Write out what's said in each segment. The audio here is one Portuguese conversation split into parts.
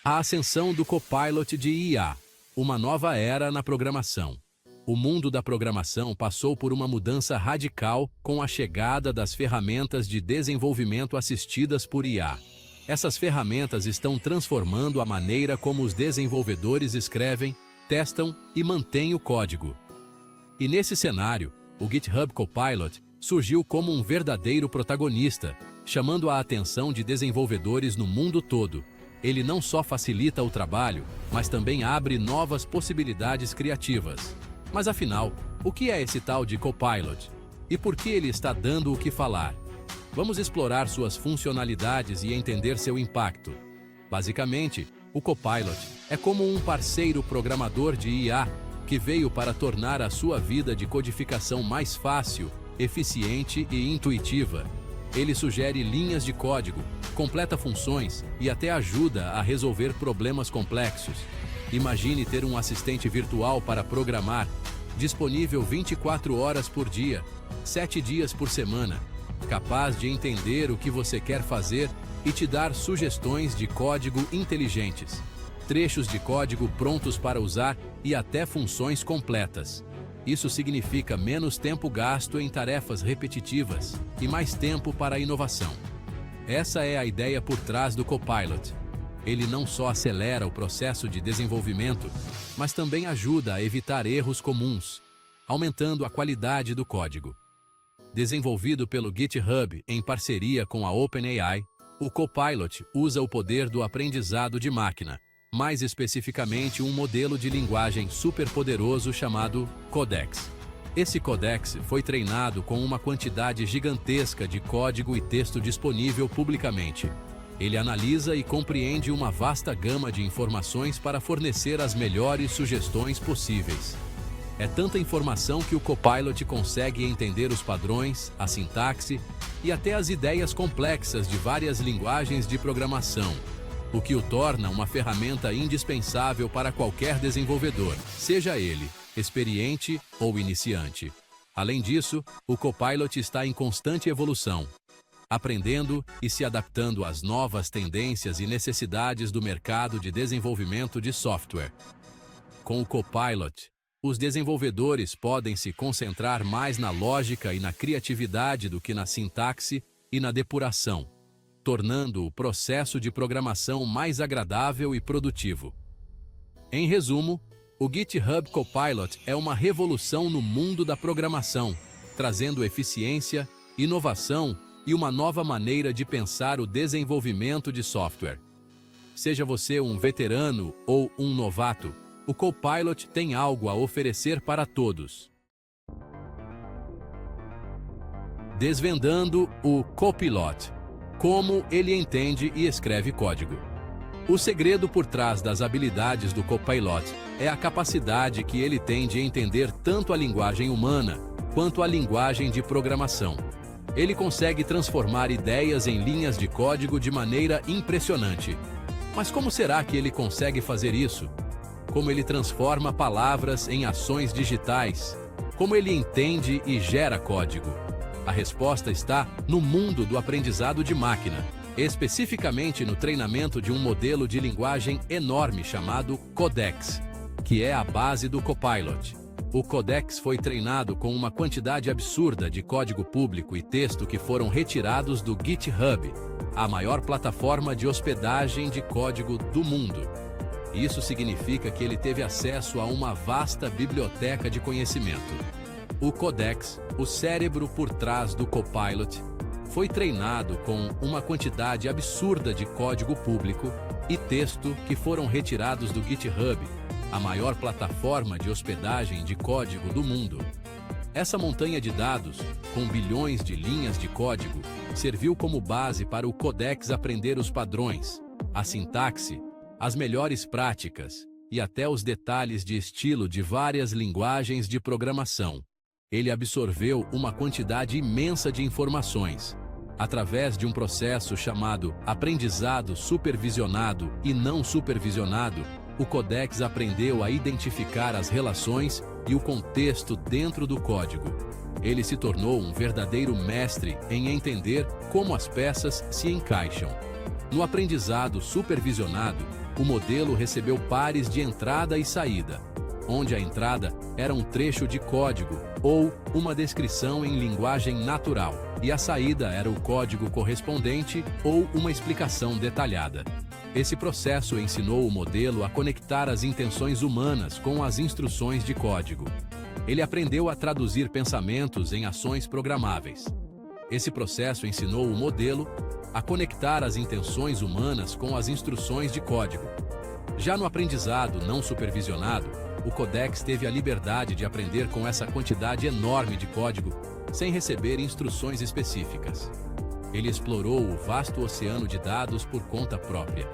A ascensão do Copilot de IA, uma nova era na programação. O mundo da programação passou por uma mudança radical com a chegada das ferramentas de desenvolvimento assistidas por IA. Essas ferramentas estão transformando a maneira como os desenvolvedores escrevem, testam e mantêm o código. E nesse cenário, o GitHub Copilot surgiu como um verdadeiro protagonista, chamando a atenção de desenvolvedores no mundo todo. Ele não só facilita o trabalho, mas também abre novas possibilidades criativas. Mas afinal, o que é esse tal de Copilot? E por que ele está dando o que falar? Vamos explorar suas funcionalidades e entender seu impacto. Basicamente, o Copilot é como um parceiro programador de IA que veio para tornar a sua vida de codificação mais fácil, eficiente e intuitiva. Ele sugere linhas de código, completa funções e até ajuda a resolver problemas complexos. Imagine ter um assistente virtual para programar, disponível 24 horas por dia, 7 dias por semana, capaz de entender o que você quer fazer e te dar sugestões de código inteligentes, trechos de código prontos para usar e até funções completas. Isso significa menos tempo gasto em tarefas repetitivas e mais tempo para a inovação. Essa é a ideia por trás do Copilot. Ele não só acelera o processo de desenvolvimento, mas também ajuda a evitar erros comuns, aumentando a qualidade do código. Desenvolvido pelo GitHub em parceria com a OpenAI, o Copilot usa o poder do aprendizado de máquina, mais especificamente um modelo de linguagem superpoderoso chamado Codex. Esse Codex foi treinado com uma quantidade gigantesca de código e texto disponível publicamente. Ele analisa e compreende uma vasta gama de informações para fornecer as melhores sugestões possíveis. É tanta informação que o Copilot consegue entender os padrões, a sintaxe e até as ideias complexas de várias linguagens de programação, o que o torna uma ferramenta indispensável para qualquer desenvolvedor, seja ele experiente ou iniciante. Além disso, o Copilot está em constante evolução, aprendendo e se adaptando às novas tendências e necessidades do mercado de desenvolvimento de software. Com o Copilot, os desenvolvedores podem se concentrar mais na lógica e na criatividade do que na sintaxe e na depuração, tornando o processo de programação mais agradável e produtivo. Em resumo, o GitHub Copilot é uma revolução no mundo da programação, trazendo eficiência, inovação e uma nova maneira de pensar o desenvolvimento de software. Seja você um veterano ou um novato, o Copilot tem algo a oferecer para todos. Desvendando o Copilot. Como ele entende e escreve código. O segredo por trás das habilidades do Copilot é a capacidade que ele tem de entender tanto a linguagem humana quanto a linguagem de programação. Ele consegue transformar ideias em linhas de código de maneira impressionante. Mas como será que ele consegue fazer isso? Como ele transforma palavras em ações digitais? Como ele entende e gera código? A resposta está no mundo do aprendizado de máquina, especificamente no treinamento de um modelo de linguagem enorme chamado Codex, que é a base do Copilot. O Codex foi treinado com uma quantidade absurda de código público e texto que foram retirados do GitHub, a maior plataforma de hospedagem de código do mundo. Isso significa que ele teve acesso a uma vasta biblioteca de conhecimento. O Codex, o cérebro por trás do Copilot, foi treinado com uma quantidade absurda de código público e texto que foram retirados do GitHub, a maior plataforma de hospedagem de código do mundo. Essa montanha de dados, com bilhões de linhas de código, serviu como base para o Codex aprender os padrões, a sintaxe, as melhores práticas e até os detalhes de estilo de várias linguagens de programação. Ele absorveu uma quantidade imensa de informações, através de um processo chamado aprendizado supervisionado e não supervisionado. O Codex aprendeu a identificar as relações e o contexto dentro do código. Ele se tornou um verdadeiro mestre em entender como as peças se encaixam. No aprendizado supervisionado, o modelo recebeu pares de entrada e saída, onde a entrada era um trecho de código ou uma descrição em linguagem natural, e a saída era o código correspondente ou uma explicação detalhada. Esse processo ensinou o modelo a conectar as intenções humanas com as instruções de código. Ele aprendeu a traduzir pensamentos em ações programáveis. Esse processo ensinou o modelo a conectar as intenções humanas com as instruções de código. Já no aprendizado não supervisionado, o Codex teve a liberdade de aprender com essa quantidade enorme de código sem receber instruções específicas. Ele explorou o vasto oceano de dados por conta própria.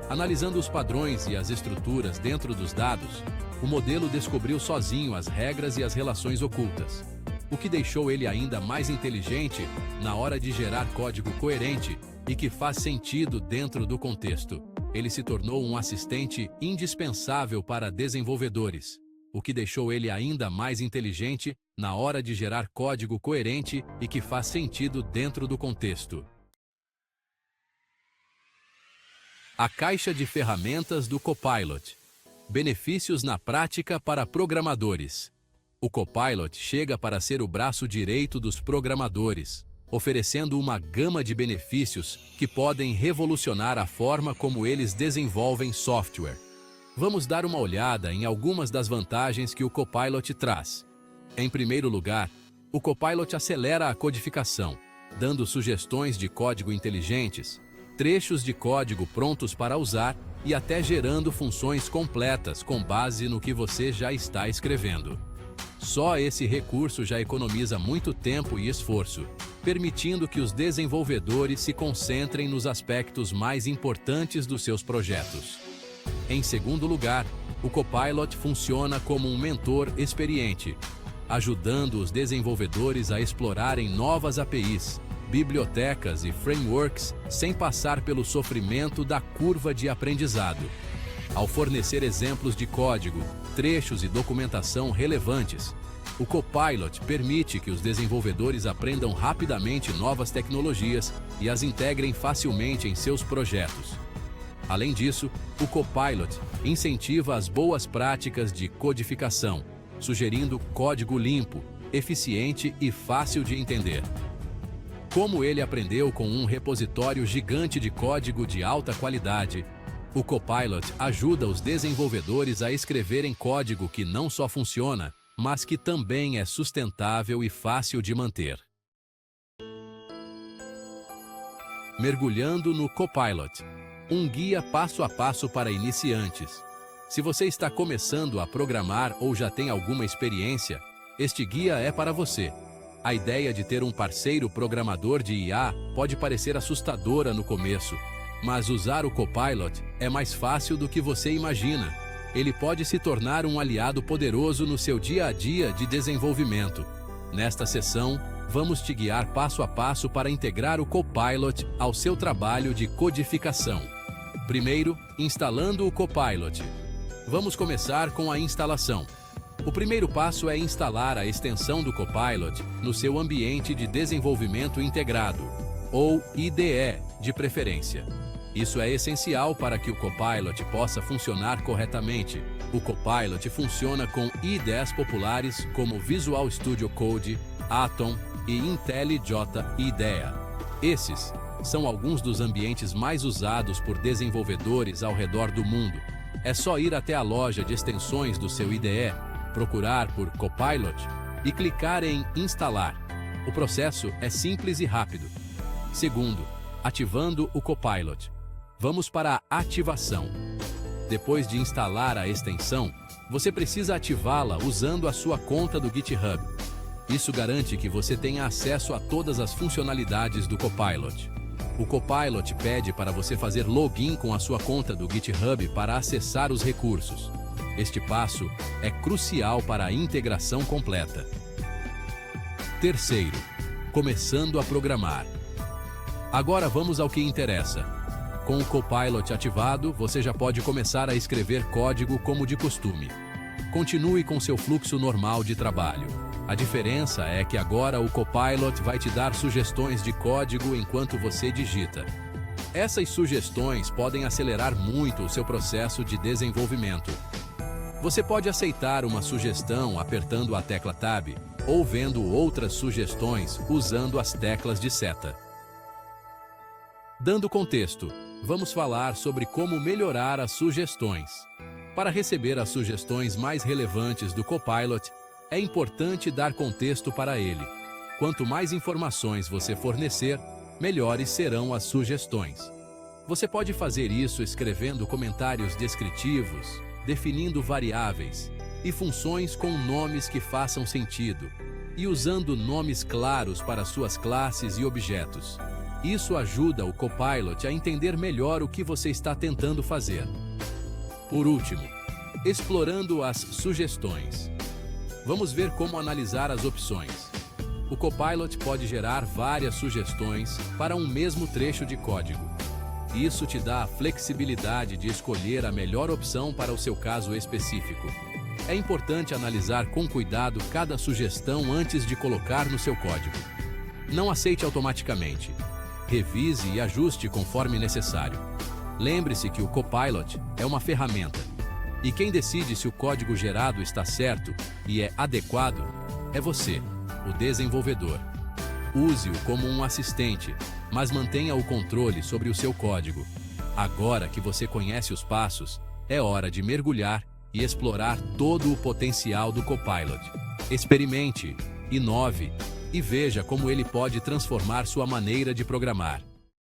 Analisando os padrões e as estruturas dentro dos dados, o modelo descobriu sozinho as regras e as relações ocultas, o que deixou ele ainda mais inteligente na hora de gerar código coerente e que faz sentido dentro do contexto. Ele se tornou um assistente indispensável para desenvolvedores, o que deixou ele ainda mais inteligente na hora de gerar código coerente e que faz sentido dentro do contexto. A caixa de ferramentas do Copilot. Benefícios na prática para programadores. O Copilot chega para ser o braço direito dos programadores, oferecendo uma gama de benefícios que podem revolucionar a forma como eles desenvolvem software. Vamos dar uma olhada em algumas das vantagens que o Copilot traz. Em primeiro lugar, o Copilot acelera a codificação, dando sugestões de código inteligentes, trechos de código prontos para usar e até gerando funções completas com base no que você já está escrevendo. Só esse recurso já economiza muito tempo e esforço, permitindo que os desenvolvedores se concentrem nos aspectos mais importantes dos seus projetos. Em segundo lugar, o Copilot funciona como um mentor experiente, ajudando os desenvolvedores a explorarem novas APIs, bibliotecas e frameworks sem passar pelo sofrimento da curva de aprendizado. Ao fornecer exemplos de código, trechos e documentação relevantes, o Copilot permite que os desenvolvedores aprendam rapidamente novas tecnologias e as integrem facilmente em seus projetos. Além disso, o Copilot incentiva as boas práticas de codificação, sugerindo código limpo, eficiente e fácil de entender. Como ele aprendeu com um repositório gigante de código de alta qualidade, o Copilot ajuda os desenvolvedores a escreverem código que não só funciona, mas que também é sustentável e fácil de manter. Mergulhando no Copilot, um guia passo a passo para iniciantes. Se você está começando a programar ou já tem alguma experiência, este guia é para você. A ideia de ter um parceiro programador de IA pode parecer assustadora no começo, mas usar o Copilot é mais fácil do que você imagina. Ele pode se tornar um aliado poderoso no seu dia a dia de desenvolvimento. Nesta sessão, vamos te guiar passo a passo para integrar o Copilot ao seu trabalho de codificação. Primeiro, instalando o Copilot. Vamos começar com a instalação. O primeiro passo é instalar a extensão do Copilot no seu ambiente de desenvolvimento integrado, ou IDE, de preferência. Isso é essencial para que o Copilot possa funcionar corretamente. O Copilot funciona com IDEs populares como Visual Studio Code, Atom e IntelliJ IDEA. Esses são alguns dos ambientes mais usados por desenvolvedores ao redor do mundo. É só ir até a loja de extensões do seu IDE, procurar por Copilot e clicar em Instalar. O processo é simples e rápido. Segundo, ativando o Copilot. Vamos para a ativação. Depois de instalar a extensão, você precisa ativá-la usando a sua conta do GitHub. Isso garante que você tenha acesso a todas as funcionalidades do Copilot. O Copilot pede para você fazer login com a sua conta do GitHub para acessar os recursos. Este passo é crucial para a integração completa. Terceiro, começando a programar. Agora vamos ao que interessa. Com o Copilot ativado, você já pode começar a escrever código como de costume. Continue com seu fluxo normal de trabalho. A diferença é que agora o Copilot vai te dar sugestões de código enquanto você digita. Essas sugestões podem acelerar muito o seu processo de desenvolvimento. Você pode aceitar uma sugestão apertando a tecla Tab ou vendo outras sugestões usando as teclas de seta. Dando contexto, vamos falar sobre como melhorar as sugestões. Para receber as sugestões mais relevantes do Copilot, é importante dar contexto para ele. Quanto mais informações você fornecer, melhores serão as sugestões. Você pode fazer isso escrevendo comentários descritivos, definindo variáveis e funções com nomes que façam sentido, e usando nomes claros para suas classes e objetos. Isso ajuda o Copilot a entender melhor o que você está tentando fazer. Por último, explorando as sugestões. Vamos ver como analisar as opções. O Copilot pode gerar várias sugestões para um mesmo trecho de código. Isso te dá a flexibilidade de escolher a melhor opção para o seu caso específico. É importante analisar com cuidado cada sugestão antes de colocar no seu código. Não aceite automaticamente. Revise e ajuste conforme necessário. Lembre-se que o Copilot é uma ferramenta, e quem decide se o código gerado está certo e é adequado é você, o desenvolvedor. Use-o como um assistente, mas mantenha o controle sobre o seu código. Agora que você conhece os passos, é hora de mergulhar e explorar todo o potencial do Copilot. Experimente, inove e veja como ele pode transformar sua maneira de programar.